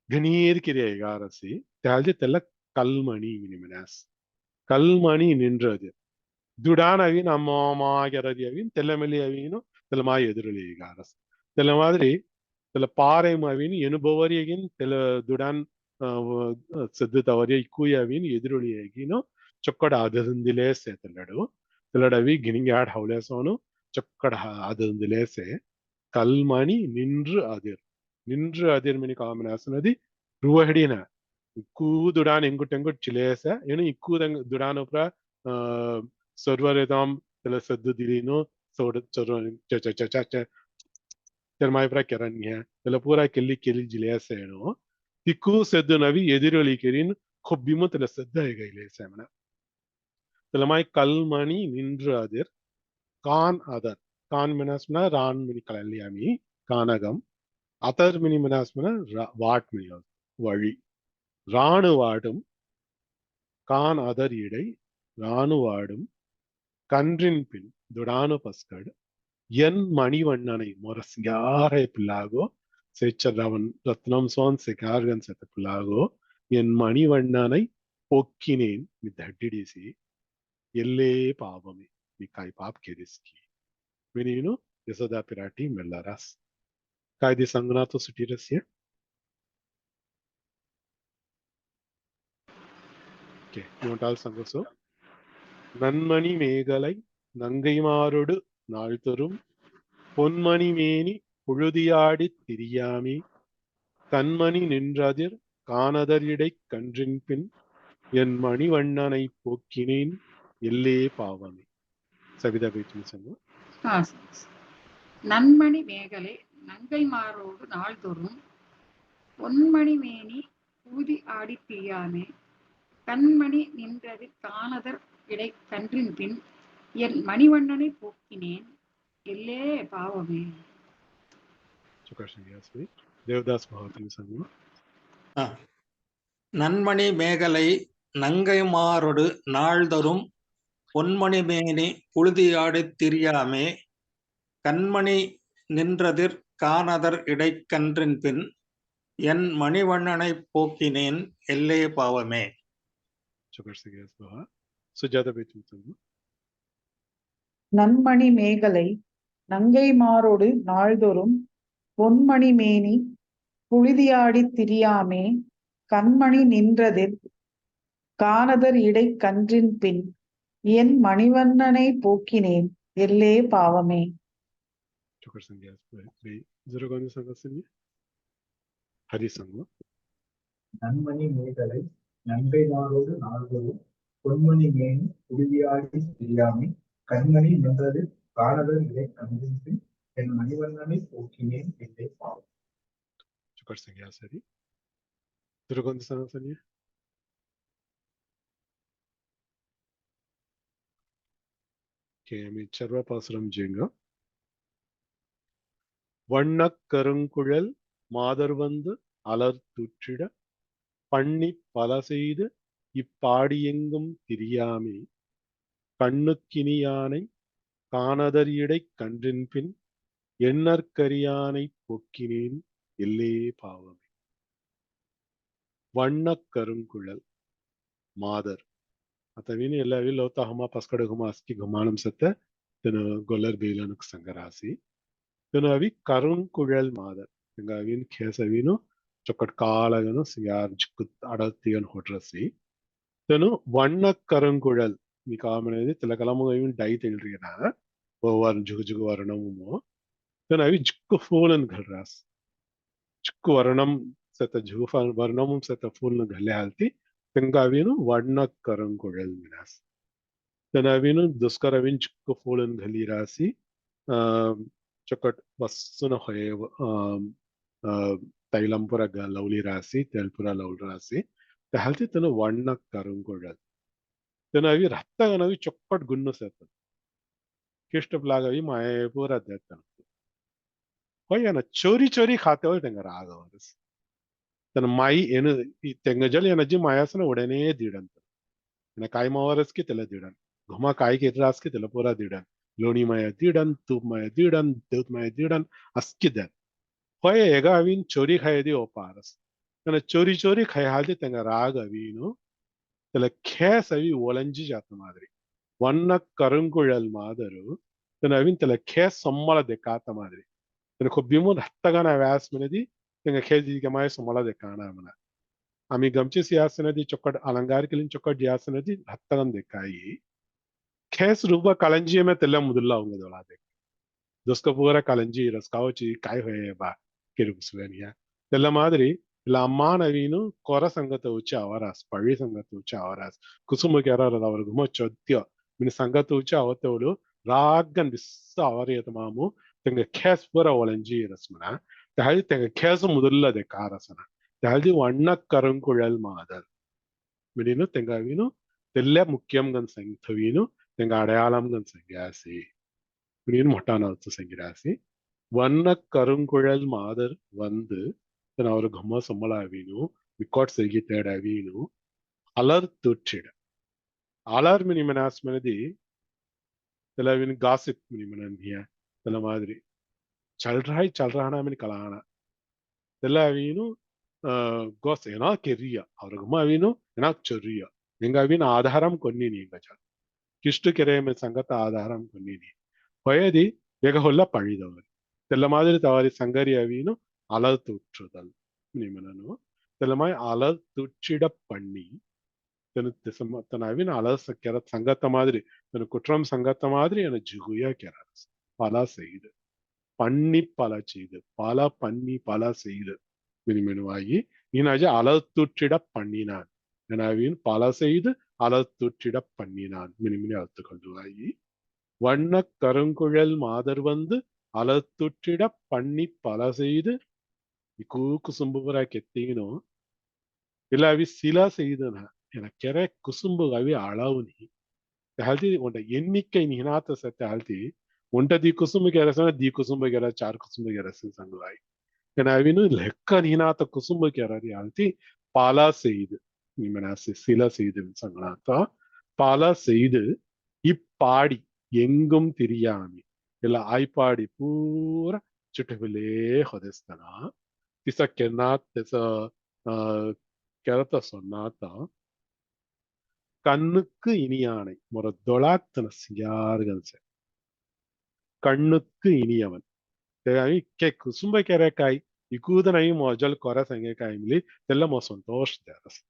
ಗಣೀರ್ ಕಿರಿಯ ಐಗಾರಸಿ ತೆಲ್ಜಿ ತೆಲ್ಲ ಕಲ್ಮಣಿ ಮಿನಿಮಿನಾಸ್ ಕಲ್ಮಣಿ ನಿಂಡ್ರದು ದುಡಾನವೀನ್ ಅಮ್ಮಮಾಗೆರದಿ ಅವೀನ್ ತೆಲ್ಲಮೆಲಿ ಅವೀನು ತೆಲಮಾಯಿ ಎದುರುಳಿ ಐಗಾರಸ್ ತೆಲ್ಲ ಮಾದರಿ ತೆಲ್ಲ ಪಾರೆ ಅವೀನು ಎನುಬವರಿಯಗಿನ್ ತೆಲ ದುಡಾನ್ ಸದ್ದು ತವರಿಯ ಇಕ್ಕೂಯ ಅವೀನ್ ಎದುರುಳಿ ಆಗಿನು ಚೊಕ್ಕಡ ಅದರಿಂದಿಲೇಸೆ ತೆಲ್ಲಡು ತೆಲ್ಲಡವಿ ಗಿಣಿಗಾಡ್ ಹವಳೆಸೋನು ಚೊಕ್ಕಡ ಅದರಿಂದಿಲೇಸೆ ಕಲ್ಮಣಿ ನಿಂಡ್ರು அதிர் மினி ಕಾಂಬಿನೇಷನ್ ರುವಹಡಿನ ಇಕ್ಕೂ ದುಡಾನ್ ಎಂಗುಟೆಂಗುಟ್ ಚಿಲೇಸ ಏನು ಇಕ್ಕೂ ದುಡಾನ್ ಉಪ್ರ ಸರ್ವರೇದಾಮ್ ತೆಲ ಸದ್ದು ದಿಲಿನು ಸೋಡ ತೆರ್ಮಾಯಿ ಪ್ರ ಕೆರನ್ಯ ತೆಲ ಪೂರ ಕೆಲ್ಲಿ ಜಿಲೇಸ ಏನು ಇಕ್ಕೂ ಸದ್ದು ನವಿ ಎದಿರೊಳಿ ಕೆರಿನ್ ಕೊಬ್ಬಿಮು ತೆಲ ಸದ್ದ ಹೇಗೈಲೇಸ ಮನ ತೆಲಮಾಯಿ ಕಲ್ಮಣಿ ನಿಂಡ್ರು அதிர் கான் அதர் கான் மினாஸ்மனா ரான் மினி கலல்யாமி கானகம் அதர் மினி மினாஸ்மன வாட் மினி வழி ராணுவாடும் கான் அதர் இடை ராணுவாடும் கன்றின் பின் துடானு பஸ்கடு என் மணிவண்ணனை மொரசியாரை பிள்ளாகோ சேச்சரவன் ரத்னம் சோன் செகார்கன் செத்த பிள்ளாகோ என் மணிவண்ணனை போக்கினேன் with HDDC எல்லே பாவமே निकाय पाप के रिस्की मेनी यशोदा पिराटी मेल्लारास कायदे संगना तो सुटी रसिया okay you want all sangoso Nanmani மேகலை நங்கைமாரோடு நாள்தொறும் பொன்மணி மேனி புழுதியாடி திரியாமே கண்மணி நின்றதிர் காணதர் இடை கன்றின் பின் என் மணிவண்ணனை போக்கினேன் எல்லே பாவமே சவிதா பேச்சு சொல்லுங்க நன்மணி மேகலை நங்கைமாரோடு நாள்தோறும் பொன்மணி மேனி ஊதி ஆடி திரியாமே கண்மணி நின்றது காணதர் இடை கன்றின் பின் என் மணிவண்ணனை போக்கினேன் எல்லே பாவமே. தேவதாஸ் மகாத்ரி சொல்லுங்க. நன்மணி மேகலை நங்கைமாரொடு நாள்தொறும் பொன்மணி மேனி புழுதியாடி திரியாமே கண்மணி நின்றதிர் காணதர் இடைக்கன்றின் பின் என் மணிவண்ணனை போக்கினேன் எல்லே பாவமே. நன்மணி மேகலை நங்கைமாரோடு நாள்தோறும் பொன்மணி மேனி புழுதியாடி திரியாமே கண்மணி நின்றதிர் காணதர் இடை கன்றின் பின் என் மணிவண்ணனை போக்கினேன் எல்லே பாவமே. நன்மணி மேகலை நங்கைமாரோடு நாள்தோறும் பொன்மணி மேனி புழுதியாடி திரியாமே கண்மணி நின்றது காணதர் இடை கன்றின் பின் என் மணிவண்ணனை போக்கினேன் எல்லே பாவம். சரி திருகொந்து சனசனிய சர்வபாசுரம் ஜெங்க வண்ணக் கருங்குழல் மாதர் வந்து அலர் தூற்றிட பண்ணி பல செய்து இப்பாடியெங்கும் திரியாமே கண்ணுக்கினியானை காணதர் இடை கன்றின் பின் எண்ணற்கரியானை போக்கினேன் எல்லே பாவமே. வண்ணக் கருங்குழல் மாதர் अतवीन ಎಲ್ಲವಿ ಲೋತ ಹಮ ಪಸ್ಕಡ ಗುಮ ಅಸ್ಕಿ ಗುಮಾನಂ ಸತ್ತ ತನ ಗೊಲ್ಲರ್ ಬೇಲನಕ್ ಸಂಗರಾಸಿ ತನ ಅವಿ ಕರುಂಕುಳಲ್ ಮಾದರ್ ತಿಂಗ ಅವಿನ್ ಖೇಸವಿನು ಚೊಕ್ಕಟ್ ಕಾಲಗನು ಸಿಯಾರ್ ಜಿಕ್ಕು ಅಡತಿಯನ್ ಹೊಟ್ರಸಿ ತನು ವಣ್ಣ ಕರುಂಕುಳಲ್ ಈ ಕಾಮನೇದಿ ತಿಲಕಲಮ ಅವಿನ್ ಡೈ ತಿಳ್ರಿಯನ ಓವರ್ ಜುಗು ಜುಗು ವರ್ಣಮು ತನ ಅವಿ ಜಿಕ್ಕು ಫೂಲನ್ ಘಲ್ರಾಸ್ ಜಿಕ್ಕು ವರ್ಣಂ ಸತ್ತ ಜುಗು ವರ್ಣಮು ಸತ್ತ ಫೂಲ್ನ ಘಲ್ಲೆ ಹಾಲ್ತಿ Tengavinu Varnak Karankural Minas. Tenavinu Duskaravin Chukkufulan Ghalirasi Chokat Basuna Hoev Tailampura Lauli Rasi, Telpura Laul Rasi, the healthy Tena Varnak Karankural. Tenavi Rataganavi Chokat Gunnusetan. Kishtaplagavi Mayapura Detan. Hoyana Chori Chori Hatel Tengaragas. ಮೈ ಏನು ಈ ತೆಂಗಜಲ್ ಏನಜ್ಜಿ ಮಾಯಾಸನ ಒಡನೆ ದಿಡಂತ ಕಾಯಿ ಮಾವರಸ್ಗೆ ತೆಲ ದಿಡನ್ ಘುಮಾ ಕಾಯಿ ಕೆಟ್ರಾಸ್ಗೆ ತೆಲ ಪೂರಾ ದಿಡನ್ ಲೋಣಿ ಮಾಯ ದಿಡನ್ ತೂಪ್ ಮಾಯ ದಿಡನ್ ದೇವ್ತ್ ಮಾಯ ದಿಡನ್ ಅಸ್ಕಿದನ್ ಹೊಯ ಎಗ ಅವಿನ್ ಚೋರಿ ಖಾಯದಿ ಓ ಪಾರಸ್ ತನ ಚೋರಿ ಚೋರಿ ಖಾಯ ಹಾಲ್ದಿ ತೆಂಗ ರಾಗ ಅವೀನು ತೆಲ ಖೇಸ್ ಅವಿ ಒಳಂಜಿ ಜಾತ ಮಾದರಿ ವನ್ನ ಕರುಂಕುಳಲ್ ಮಾದರು ತನ ಅವಿನ್ ತೆಲ ಖೇಸ್ ಸೊಮ್ಮಳ ದೆಕ್ಕಾತ ಮಾದರಿ ತನ ಕೊಬ್ಬಿಮು ಹತ್ತಗನ Vyas ಮಿನದಿ Tenga khezi ke mai somala de kana mana. Ami gamche siyasana di chokad alangar kelin chokad siyasana di hattagan dekai. Khes ruba kalanji me tella mudulla unga dola de. Doska pura kalanji raskauchi kai hoye ba kirusvenia. Tella madri la amma vinu kora sangata ucha avaras pari sangata ucha avaras kusumu kera ravar gumo chodya min sangata ucha avatolu raggan bissa avariyatamamu tenga khes pura olanji rasmana. Tahali tenga khesu mudulla de karasana. Tahali vanna karunkulal madal. Menino tenga vino tella mukyam gan sangthavino tenga adayalam gan sangyasi. Menino motana utsa sangyasi. Vanna karunkulal madal vandu then our gama samala avinu mikot sergited avinu alar tuchida. Alar minimanas menadi tella vin gossip minimanan here tella madri. Chalrahana mini kalana. Tella avinu goes ఏనా కెరియా అవరగమ అవిను ఏనా చొరియా నింగ అవిన ఆధారం కొన్ని నింగ చాలు కిష్టు కెరేమె సంగత ఆధారం కొన్ని ಹೊಯದಿ ಬೇಗ ಹೊಲ್ಲ ಪಣಿದವರು ತೆಲ್ಲ ಮಾದಿರಿ ತವಾರಿ ಸಂಗರಿ ಅವಿನು ಅಲಲ್ ತುಚ್ಚುದಲ್ ನಿಮ್ಮನನು ತೆಲ್ಲಮಾಯಿ ಅಲಲ್ ತುಚ್ಚಿಡ ಪಣ್ಣಿ ತನ ಅವಿನ ಅಲಲ್ ಕೆರ ಸಂಗತ ಮಾದಿರಿ ತನ ಕುಟ್ರಂ ಸಂಗತ ಮಾದಿರಿ ಎನ ಜಿಗುಯ ಕೆರ பல செய்து பண்ணி பல செய்து பல பண்ணி பல செய்து மினிமெனுவாகி நீனாஜி அலத்துற்றிட பண்ணினான் எனவின் பல செய்து அலத்துற்றிட பண்ணினான் மினிமினி அழுத்து கொண்டுவாகி வண்ண கருங்குழல் மாதர் வந்து அலத்துற்றிட பண்ணி பல செய்து குசும்புரா கெத்தீனோ இல்ல அவி சில செய்தன எனக்கெற குசும்பு அவி அளவுனி ஹல்தி உண்ட எண்ணிக்கை நீனாத்த சத்த ஹல்தி உண்ட தி குசும்பு ಕೆರಸನ ದಿ ಕುಸುಂಬ ಕೆರ ಚಾರ್ ಕುಸುಂಬ ಕೆರಸ ಸಂಗುವಾಯಿ ஏன்னா அவினு லெக்க நீனாத்த குசும்பு ಕೆರರಿ ஹல்தி பல செய்து நிமனாசி சில செய்து சங்களாத்தா பல செய்து இப்பாடி எங்கும் தெரியாமி இல்ல ஆய்ப்பாடி பூரா சுட்டுவிலே ಹೊದಸ್ತನ திச ಕೆನ್ನಾತ್ திச ಕೆರತ சொன்னாத்தா கண்ணுக்கு இனியானை ஒரு தொழாத்தன சியார்கள் கண்ணுக்கு இனியவன் ಕುಸುಂಬ ಕೆರೆಕಾಯಿ ಇಕೂದನೈ ಮೊಜಲ್ ಕೊರ ಸಂಗೆಕಾಯಿ ಮಿಲಿ ತೆಲ್ಲ ಮೋ ಸಂತೋಷ ದೇರಸ್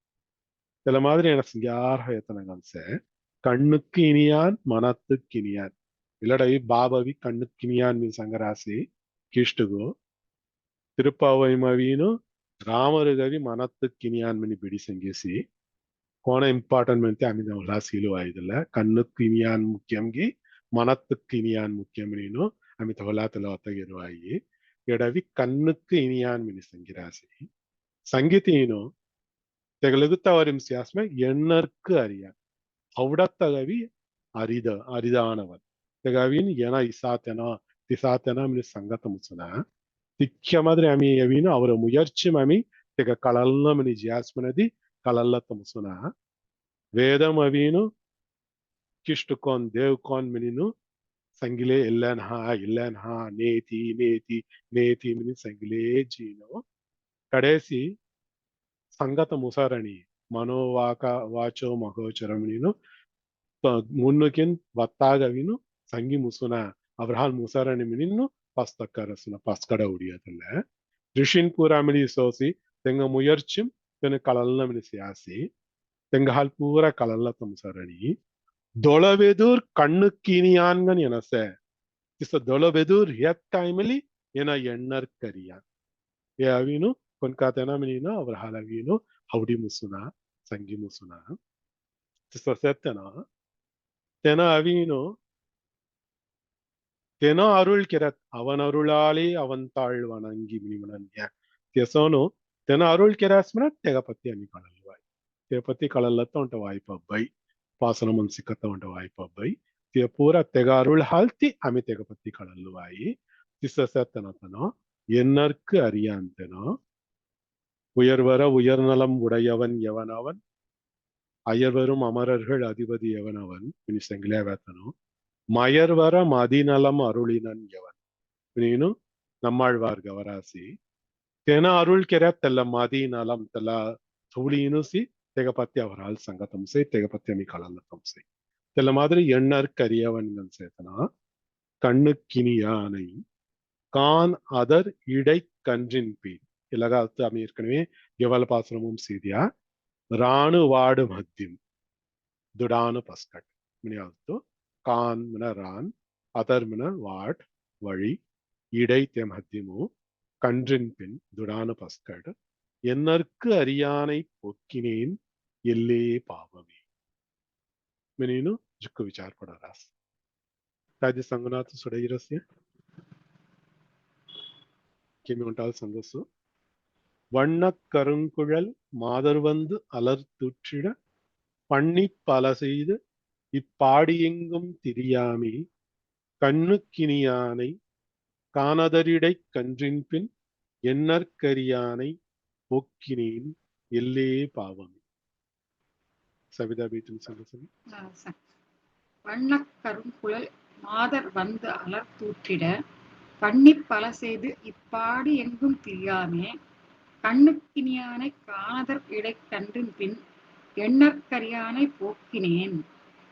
தெல்ல மாதிரி எனக்கு சிங்கார எத்தனங்கன்சே கண்ணுக்கு இனியான் மனத்துக்கு இனியான் இல்லடை பாபவி கண்ணுக்கு இனியான் மீன் சங்கராசி ಕಿಷ್ಟುಗು ತಿರುಪಾವೈಮವೀನು ರಾಮರುಗವಿ ಮನತ್ತಕ್ಕೆ ಇನಿಯಾನ್ ಮಿನಿ ಬಿಡಿ ಸಂಗೇಸಿ ಕೋಣ ಇಂಪಾರ್ಟೆಂಟ್ ಮೆಂತೆ ಆಮಿದ ಉಲ್ಲಾಸೀಲು ಆಯ್ದಲ್ಲ ಕಣ್ಣಕ್ಕೆ ಇನಿಯಾನ್ ಮುಖ್ಯಂಗಿ ಮನತ್ತಕ್ಕೆ ಇನಿಯಾನ್ ಮುಖ್ಯಂ ನೀನು ಅಮಿತ ಹೊಲಾತಲ ಒತ್ತಗಿರುವಾಯಿ ಎಡವಿ ಕಣ್ಣಕ್ಕೆ ಇನಿಯಾನ್ ಮಿನಿ ಸಂಗಿರಾಸಿ ಸಂಗೀತೀನು ತೆಗಲಗುತ್ತವರಿಂ ಸಿಯಾಸ್ಮೆ ಎಣ್ಣರ್ಕು ಅರಿಯಾನ್ ಔಡತ್ತಗವಿ அரிதானவன் தெகவின் என இசாத்தனா திசாத்தனா மினி சங்கத்த முச்சன திக்க மாதிரி அமி எவினு அவர முயற்சி அமி தெக கலல்ல மினி ஜியாஸ்மனதி கலல்லத்த முசுன வேதம் அவினு ಕಿಷ್ಟುಕೋನ್ ದೇವ್ಕೋನ್ ಮಿನಿನು ಸಂಗಿಲೆ ಇಲ್ಲನ್ ಹಾ ನೇತಿ ನೇತಿ ನೇತಿ ಮಿನಿ ಸಂಗಿಲೆ ಜೀನೋ ಕಡೇಸಿ ಸಂಗತ ಮುಸರಣಿ ಮನೋವಾಕ ವಾಚೋ ಮಹೋಚರಮಿನಿನು ಮುನ್ನುಕಿನ್ ವತ್ತಾಗವಿನು ಸಂಗಿ ಮುಸುನ ಅವರ್ಹಾಲ್ ಮುಸರಣಿ ಮಿನಿನ್ನು ಪಸ್ತಕ್ಕರಸುನ ಪಸ್ಕಡ ಉಡಿಯದಲ್ಲ ಋಷಿನ್ ಪೂರಾಮಿನಿ ಸೋಸಿ ತೆಂಗ ಮುಯರ್ಚಿಂ ತೆನ ಕಳಲ್ಲ ಮಿನಿ ಸಿಯಾಸಿ ತೆಂಗ ಹಾಲ್ ಪೂರ ಕಳಲ್ಲತ ಮುಸರಣಿ ದೊಳವೆದೂರ್ ಕಣ್ಣುಕ್ಕಿನಿಯಾನ್ಗನ್ ಎನಸೆ ಇಸ ದೊಳವೆದೂರ್ ಹೆತ್ತಾಯ್ಮಲಿ ಏನ ಎಣ್ಣರ್ ಕರಿಯಾನ್ ಏ ಅವಿನು ಕೊನ್ಕಾತೆನ ಮಿನಿನ ಅವರ ಹಾಲವಿನು ಹೌಡಿ ಮುಸುನ ಸಂಗಿ ಮುಸುನ ಇಸ ಸೆತ್ತನ தென அவினோ தென அருள் கிரத் அவன் அருளாலே அவன் தாழ் வணங்கி மினிமனன்ய தெசோனு தென அருள் கிராஸ்மன தெகಪತ್ತಿ ಅನಿ ಕಳಲ್ವಾಯ್ ತೆಗಪತ್ತಿ ಕಳಲ್ಲತ್ತ ಉಂಟ ವಾಯ್ಪಬ್ಬೈ ಪಾಸನ ಮುನ್ಸಿಕತ್ತ ಉಂಟ ವಾಯ್ಪಬ್ಬೈ ತೆ ಪೂರ ತೆಗ ಅರುಳ್ ಹಾಲ್ತಿ ಅಮಿ ತೆಗಪತ್ತಿ ಕಳಲ್ವಾಯಿ திசத்தனத்தனோ என்னற்கு அறியாந்தனோ உயர்வர உயர்நலம் உடையவன் எவனவன் அயர்வரும் அமரர்கள் அதிபதி எவனவன் இனி செங்கிலே வேத்தனோ மயர்வர மதிநலம் அருளினன் எவன் ನೀನು ನಮ್ಮಾಳ್ವಾರ್ ಗವರಾಸಿ ತೆನ ಅರುಳ್ ಕೆರೆ ತೆಲ್ಲ ಮದಿ ನಲಂ ತೆಲ್ಲ ತುಳಿನುಸಿ ತೆಗಪತ್ತಿ ಅವರಾಲ್ ಸಂಘ ತಂಸೆ ತೆಗಪತ್ತಿ ಅಮಿ ಕಳಲ್ಲ ತಂಸೆ தெல்ல மாதிரி எண்ணற் கரியவன் சேத்தனா கண்ணுக்கினி யானை கான் அதர் இடை கன்றின் பீன் இலகாத்து அமி ஏற்கனவே எவல பாசனமும் சீதியா ராணு வாடு மத்தியம் துடானு பஸ்கட் மினியாத்து கான் மின ரான் அதர் மின வாட் வழி இடை தே மத்தியமு கன்றின் பின் துடானு பஸ்கட் என்னற்கு அரியானை பொக்கினேன் எல்லே பாவமே மினினு ஜுக்கு விசார் படராஸ் தாஜி சங்கநாத் சுடையிரஸ்ய கிமி உண்டால் சந்தோஷம் வண்ணக் கருங்குழல் மாதர் வந்து அலர்த்துற்றிட பண்ணி பல செய்து இப்பாடியெங்கும் திரியாமே கண்ணுக்கினியானை கானதரிடை கன்றின் பின் எண்ணற்கரியானை போக்கினேன் எல்லே பாவமே சவிதா பீட்டன் சந்தோஷம் வண்ணக் கருங்குழல் மாதர் வந்து அலர்த்தூற்றிட பண்ணி பல செய்து இப்பாடி எங்கும் திரியாமே கண்ணுக்கினியானை காணதற் இடைக்கன்றின் பின் எண்ணற்கரியானை போக்கினேன்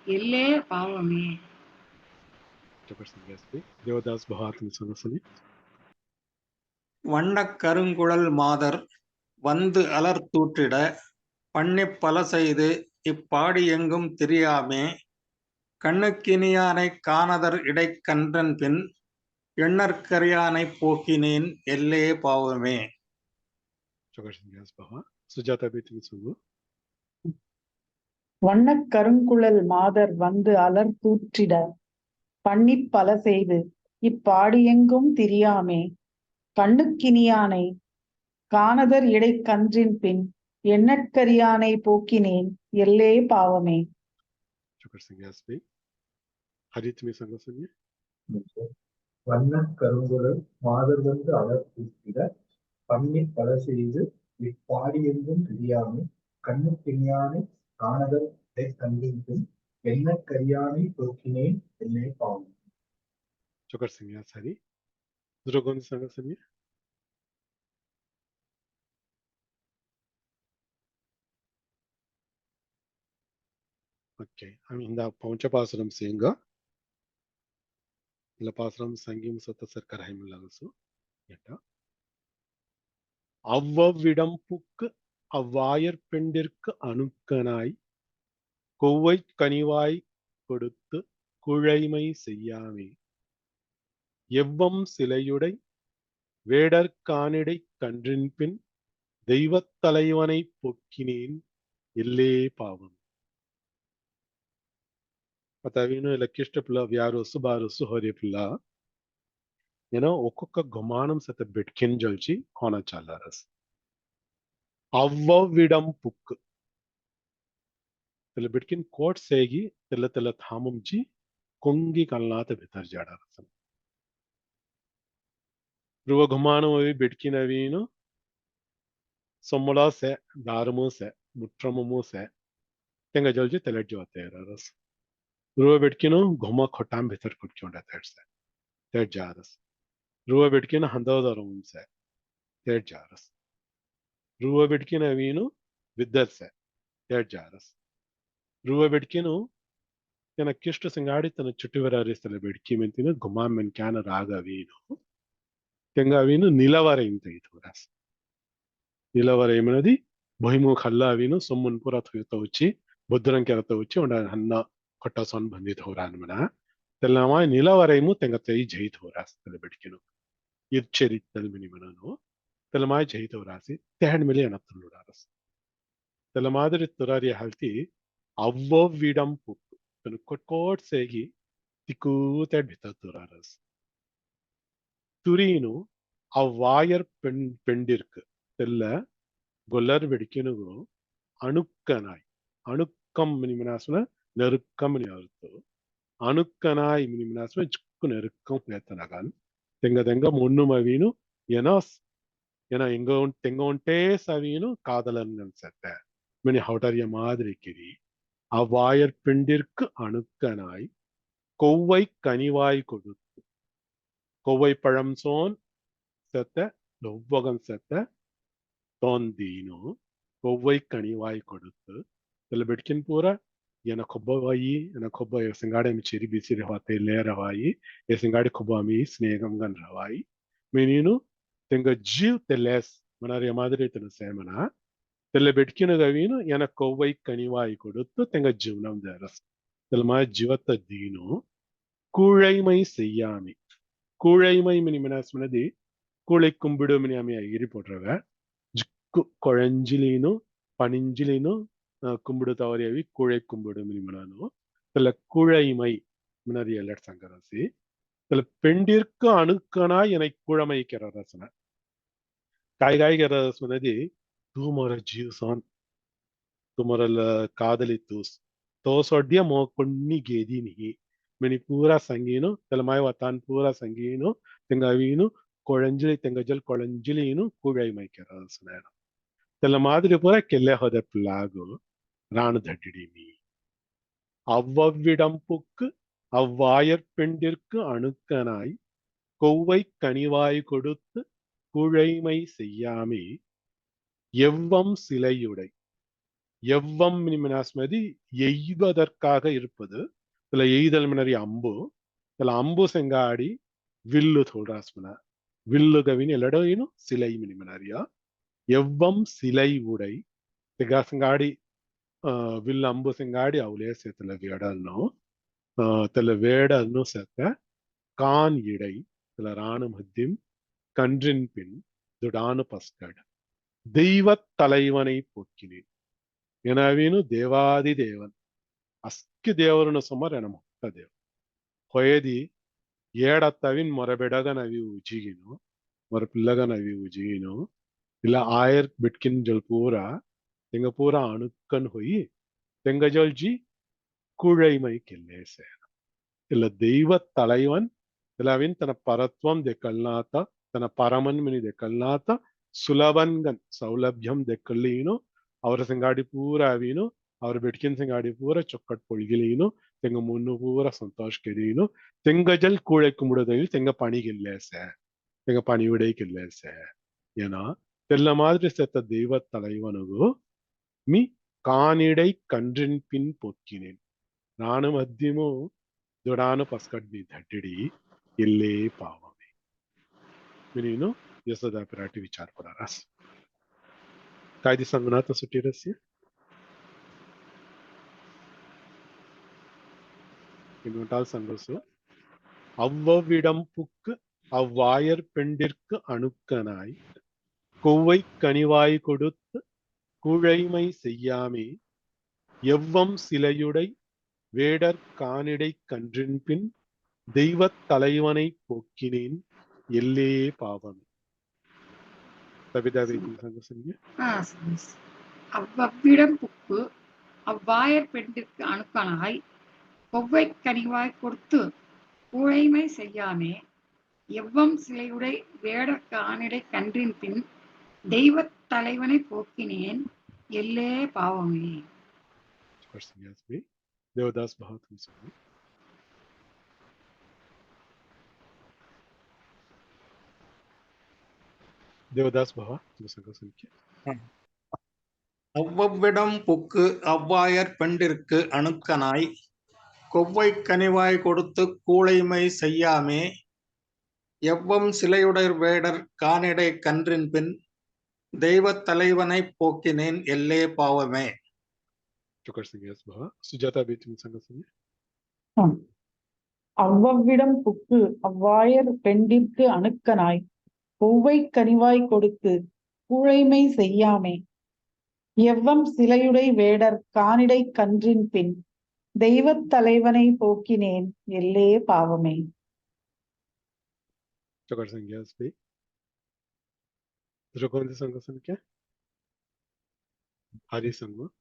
எல்லே பாவமே. தேவதாஸ் பகாத்மி சங்கசனி. வண்ணக் கருங்குழல் மாதர் வந்து அலர்தூற்றிட பண்ணிப் பல செய்து இப்பாடி எங்கும் தெரியாமே கண்ணுக்கினியானை காணதர் இடைக்கன்றன் பின் எண்ணற்கரியானை போக்கினேன் எல்லே பாவமே. சுஜாதா பேத்தி சொல்லு. வண்ணக் கருங்குழல் மாதர் வந்து அலர் தூற்றிட பண்ணிப் பல செய்து இப்பாடியெங்கும் திரியாமே கண்ணுக்கினியானை காணதர் இடைக்கன்றின் பின் எண்ணற்கரியானை போக்கினேன் எல்லே பாவமே. ஹரித்மி சங்கசனி. வண்ணக் கருங்குழல் மாதர் வந்து அலர் தூற்றிட பண்ணிப் பல செய்து இப்பாடியெங்கும் தெரியாமே கண்ணுக்கினியானை காணதர் இடைக்கன்றின் பின் எண்ணற்கரியானை போக்கினேன் எல்லே பாவமே. Chokar Singh, Sari. Drogon Sangha. Okay, I mean the Poncha Pasaram Singa. La Pasaram Sangim Sata Sarkarahim Lagasu. Yeta. Avvidam Puk, a wire pendirk Anukanai, Kovai Kanivai Kodut, Kuraimai Sayami. எவ்வம் சிலையுடை வேடர் காணிடை கன்றின் பின் தெய்வத் தலைவனை பொக்கினேன் எல்லே பாவம். ಮತ್ತವೇನು ಲಕ್ಕಿಷ್ಟ ಪಿಲ್ಲ ವ್ಯಾರೊಸು ಬಾರೊಸು ಹೊರೆ ಪಿಲ್ಲ ಏನೋ ಒಕ್ಕೊಕ್ಕ ಗುಮಾನಂ ಸತ ಬೆಟ್ಕೆನ್ ಜಲ್ಚಿ ಕೋನ ಚಾಲಾರಸ್ ಅವ್ವವಿಡಂ ಪುಕ್ तेल बिटकिन coat सेगी तेल तेल थामुम जी कुंगी कलनाते भीतर जाड़ा रसन रुवा घुमानो अभी बिटकिन अभी नो सोमला से दारमो से मुट्रमो से तेंगा जल्दी तेलट जाते हैं रस रुवा बिटकिनो घुमा खटाम भीतर कुट क्यों रहता है तेट जा रस रुवा बिटकिन हंदादारों से तेट जा रस रुवा बिटकिन अभी नो विद्दर से तेट जा रस रुवा बिटकिनो तेना किष्ट सिंगाड़ी तना चुट्टीवरा रिस्तले बिटकी में तीना घुमाम में क्या न रागा वीनो तेंगा वीनो नीलावारे इंते इतोरास नीलावारे इमनदी बहिमो खल्ला वीनो सोमन पूरा थोयता उच्ची बुद्धरं क्या रहता उच्ची उन्हें हन्ना खट्टा सोन बंदित हो रहा है मना तेलना माय नीलावारे इमु तेंगा तेई जहित हो रहा है तेले बिटकिनो इर्चेरी तल मिनी मना नो तेला माय जहित हो रहा है तेहन मिले अनत्तल लुडारस तेला मादरी तुरारी हालती ಅವ್ವವಿಡಂ ಪುಕ್ಕು ತನು ಕೊಟ್ಕೋಟ್ ಸೇಗಿ ತಿಕ್ಕೂತೆ ಭೀತರ ತುರಾರಸ್ ತುರೀನು ಆ ವಾಯರ್ ಪೆಂಡಿರ್ಕ್ ತೆಲ್ಲ ಗೊಲ್ಲರ್ ಬೆಡಿಕೆನುಗು ಅಣುಕ್ಕನಾಯ್ ಅಣುಕ್ಕಂ ಮಿನಿಮಿನಾಸುನ ನೆರುಕ್ಕಂ ಮಿನಿಯಾರುತ್ತು ಅಣುಕ್ಕನಾಯ್ ಮಿನಿಮಿನಾಸುನ ಚಿಕ್ಕು ನೆರುಕ್ಕಂ ಹೇತನಗನ್ ತೆಂಗ ತೆಂಗ ಮುನ್ನು ಮವೀನು ಎನಸ್ ಏನ ತೆಂಗ ಉಂಟೇ ಸವೀನು ಕಾದಲನ್ ಅನ್ಸತ್ತೆ ಮಿನಿ ಹೌಟರಿಯ ಮಾದರಿ ಕಿರಿ அவ்வாயர் பெண்டிற்கு அணுக்கனாய் கொவ்வை கனிவாய் கொடுத்து கொவ்வை பழம் சோன் செத்த லொவ்வகம் செத்த தோந்தீனோ கொவ்வை கனிவாய் கொடுத்து இதுல பிடிக்கின் பூரா என கொಬ್ಬவாಯಿ என கொಬ್ಬ சிங்காடை மிச்சிரி பிசிரி ஹாத்தே லே ரவாಯಿ எ சிங்காடி கொಬ್ಬாமி ஸ்நேகம் கன் ரவாಯಿ மெனினு தெங்க ஜீவ் தெலேஸ் மனாரிய மாதிரி தென சேமனா तेल बेटकिन गवीनो याना कोवई कनिवाई कोडुत्तु तेंगा जीवनम देरस तेल मा जीवत दीनो कूळैमै सेय्यामि कूळैमै मिनि मिनास्मनदी कूळै कुंबिडु मिनि आमी इरि पोट्रवे जिक्कु कोळंजिलीनो पनिंजिलीनो कुंबिडु तवरियवी कूळै कुंबिडु मिनि मिनानो तेल कूळैमै मिनरी एलट संगरसी तेल पेंडिर्क्कु अणुक्कनाय एनै कूळमै केररसன काई केररसमनदी तुम्हारा जीव सान तुम्हारा कादली तोस अड्डिया मो कोन्नी गेदी नहीं मैंने पूरा संगीनो तलमाय वतान पूरा संगीनो तेंगावीनो कोळंजिली तेंगजल कोळंजिलीनो कुगाई मई केरसना तल मादरी पूरा केल्ले होदे प्लागो राण धड्डिडी मी अव्वविडम पुक्क अव्वायर पेंडिर्क्कु अणुक्कनाय कोव्वै कनिवाय कोडुत्तु कुळैमै सेय्यामि எவ்வம் சிலையுடை. எவ்வம் மினாஸ்மதி எய்வதற்காக இருப்பது. இதுல எய்தல் மினரி அம்பு. இதுல அம்பு செங்காடி வில்லு தோல்ராஸ்மன. வில்லு கவின் எல்லாடும் சிலை மினிமனாரியா. எவ்வம் சிலை உடை. செங்காடி வில்லு அம்பு செங்காடி அவளே சேர்த்துல வேடல்னும் தல வேடல்னு சேர்த்த கான் இடை தல ராணு மத்தியம் கன்றின் பின் துடானு பஸ்கட் தெய்வத் தலைவனை போக்கினேன். எனவேನು ದೇವಾದಿ ದೇವನ್ ಅಸ್ಕಿ ದೇವರನ್ನು ಸುಮಾರು ಎನ ಮೊತ್ತ ದೇವ ಹೊಯದಿ ಏಡತ್ತವಿನ್ ಮೊರಬೆಡಗ ನವಿ ಉಜಿಗಿನು ಮೊರ ಪಿಲ್ಲಗ ನವಿ ಉಜಿಗಿನು ಇಲ್ಲ ಆಯರ್ ಬಿಟ್ಕಿನ್ ಜಲ್ ಪೂರ ತೆಂಗ ಪೂರ ಅಣುಕ್ಕನ್ ಹೊಯಿ ತೆಂಗ ಜಲ್ಜಿ குழைமை கில்லேசே. இல்ல தெய்வ தலைவன் இலவின் தன பரத்வம் தெக்கல்நாத்த தன பரமன் மினி தெக்கல்நாத்த ಸುಲಭನ್ಗನ್ ಸೌಲಭ್ಯಂ ದೆಕ್ಕಲ್ಲೀನು ಅವರ ಸಂಗಾಡಿ ಪೂರ ಅವೀನು ಅವ್ರ ಬೆಟ್ಕಿನ ಸಂಗಾಡಿ ಪೂರ ಚೊಕ್ಕಟ್ ಪೊಳ್ಗಿಲೀನು ತೆಂಗ ಮುನ್ನು ಪೂರ ಸಂತೋಷ್ ಕೆರೀನು ತೆಂಗ ಜಲ್ ಕೂಳೆ ಕುಂಬಿಡೋದಲ್ಲಿ ತೆಂಗ பணிகில்லேசே ತೆಂಗ பணி விடைக்கில்லேசே. ஏன்னா தெல்ல மாதிரி செத்த தெய்வ தலைவனுகு மீ கானிடை கன்றின் பின் பொக்கினேன். ನಾನು ಮಧ್ಯಮು ದೊಡಾನು ಪಸ್ಕಡ್ನಿ ದಡ್ಡಿಡಿ ಎಲ್ಲೇ ಪಾವಮೆ. ನೀನು ಯಶೋದಾ ಪಿರಾಟಿ ವಿಚಾರ ಪಡಾರಸ್ ಕಾಯ್ದಿ ಸಂಗನಾಥ ಸುಟ್ಟಿರಸ್ಯ இன்னொன்றால் சங்கசு அவ்வவிடம் புக்கு அவ்வாயர் பெண்டிற்கு அணுக்கனாய் கொவ்வை கனிவாய் கொடுத்து குழைமை செய்யாமே எவ்வம் சிலையுடை வேடர் கானிடை கன்றின் பின் தெய்வத் தலைவனை போக்கினேன் எல்லே பாவமே. அவ்வவ்விடம் புக்கு அவ்வாயர் பெண்டிற்கு அணுக்கனாய் கொவ்வை கனிவாய் கொடுத்து கூழைமை செய்யாமே எவ்வம் சிலையுடை வேடர் கானிடை கன்றின் பின் தெய்வத் தலைவனை போக்கினேன் எல்லே பாவமே. देवदास बहुत देवदास भवा அவ்வவ்விடம் புக்கு அவ்வாயர் பெண்டிற்கு அணுக்கனாய் கொவ்வை கனிவாய் கொடுத்து கூழைமை செய்யாமே எவ்வம் சிலையுடர் வேடர் கானிடை கன்றின் பின் தெய்வத் தலைவனை போக்கினேன் எல்லே பாவமே. சுஜாதா பேச்சு சங்க அவ்வவ்விடம் புக்கு அவ்வாயர் பெண்டிற்கு அணுக்கனாய் கொவ்வை கனிவாய் கொடுத்து கூழைமை செய்யாமே எவ்வம் சிலையுடை வேடர் கானிடை கன்றின் பின் தெய்வத் தலைவனை போக்கினேன் எல்லே பாவமே. ஹரி சங்கம்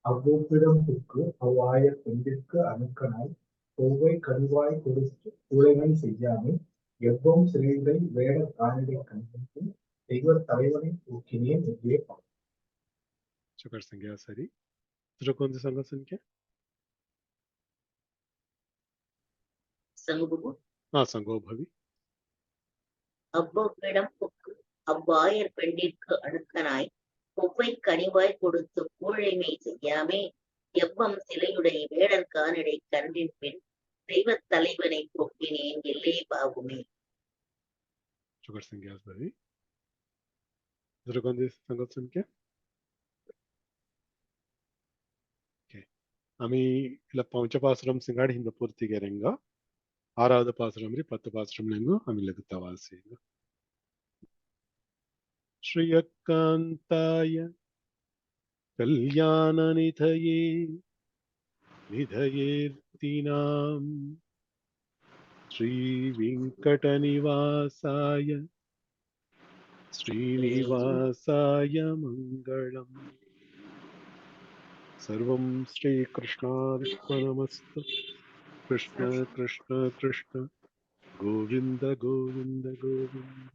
அவ்வவ்விடம் புக்கு அவ்வாயர் பெண்டிற்கு அணுக்கனாய் கொவ்வை கனிவாய் கொடுத்து கூழைமை செய்யாமே எவ்வம் சிலையுடை வேடர் கானிடை கன்றின் பின் தெய்வத் தலைவனை போக்கினேன் எல்லே பாவமே. चुकर संज्ञा सरी दूसरा कौन सी संज्ञा संख्या சங்குபு हाँ संगो भवी அவ்வவ்விடம் புக்கு அவ்வாயர் பெண்டிற்கு அணுக்கனாய் கொவ்வை கனிவாய் கொடுத்து கூழைமை செய்யாமே எவ்வம் சிலையுடைய வேடர் கானிடை கன்றின் பின் தெய்வத் தலைவனை போக்கினேன் எல்லே பாவமே. चुकर संज्ञा भवी दूसरा कौन सी संज्ञा संख्या आम्ही ఇలా పంచపాసురం సింగాడి హింద పూర్తిగా రంగా ఆరాధ పాసురం రి 10 పాసురం నంగు ఆమె లగుతావాసి శ్రీయకాంతాయ కళ్యాణ నిధయే నిధయేర్తినాం శ్రీ వెంకట నివాసాయ శ్రీనివాసాయ మంగళం. सर्वं श्रीकृष्णार्पणमस्तु. कृष्ण कृष्ण कृष्ण गोविंद गोविंद गोविंद.